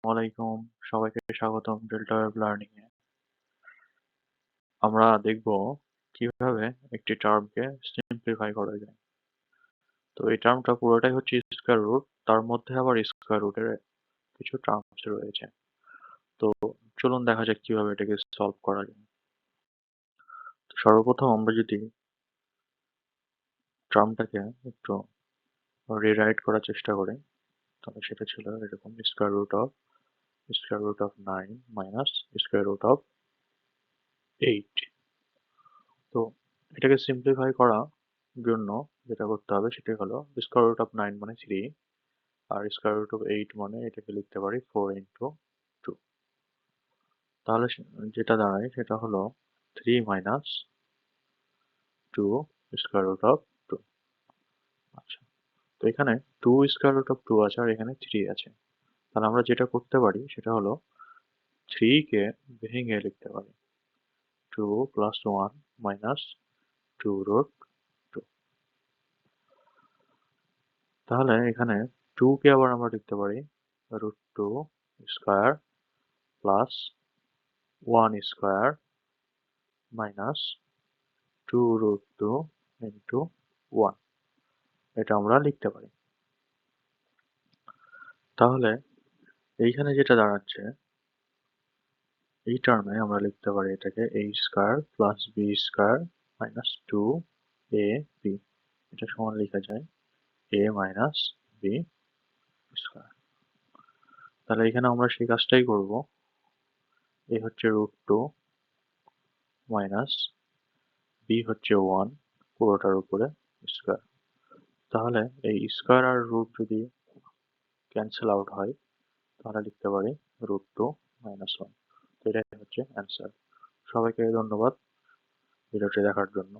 ওয়ালাইকুম, সবাইকে স্বাগতম ডেল্টা ওয়েব লার্নিং এ। আমরা দেখব কিভাবে একটি টার্মকে সিম্পলিফাই করা যায়। তো এই টার্মটা পুরোটাই হচ্ছে স্কয়ার রুট, তার মধ্যে আবার স্কয়ার রুটের কিছু টার্মস রয়েছে। তো চলুন দেখা যাক কিভাবে এটাকে সলভ করা যায়। তো সর্বপ্রথম আমরা যদি টার্মটাকে একটু রিরাইট করার চেষ্টা করি, তাহলে সেটা ছিল এরকম square root of 9 minus square root of 8। তো এটাকে সিম্পলিফাই করার জন্য যেটা করতে হবে সেটা হলো স্কয়ার রুট অফ 9 মানে 3, আর স্কয়ার রুট অফ 8 মানে এটাকে লিখতে পারি 4 ইন্টু 2। তাহলে যেটা দাঁড়ায় সেটা হলো 3 মাইনাস 2 স্কয়ার রুট অফ 2। আচ্ছা, তো এখানে 2 স্কয়ার রুট অফ 2 আছে আর এখানে 3 আছে। তাহলে আমরা যেটা করতে পারি সেটা হলো 3 কে ভেঙে লিখতে পারি 2 প্লাস 1 মাইনাস 2 রুট 2। তাহলে এখানে 2 কে আবার আমরা লিখতে পারি root 2 square plus 1 square minus 2 root 2 into 1, এটা আমরা লিখতে পারি। তাহলে এইখানে যেটা দাঁড়াচ্ছে, এই টার্মে আমরা লিখতে পারি এটাকে a square plus b square minus 2ab, এটা সমান লেখা যায় a মাইনাস b স্কয়ার। তাহলে এখানে আমরা সেই কাজটাই করব। a হচ্ছে রুট 2 মাইনাস b হচ্ছে 1 পুরোটার উপরে স্কয়ার। তাহলে এই স্কয়ার আর রুট যদি ক্যান্সেল আউট হয় তাহলে লিখতে পারি রুট 2 মাইনাস 1। তো এটাই হচ্ছে অ্যান্সার। সবাইকে ধন্যবাদ ভিডিওটি দেখার জন্য।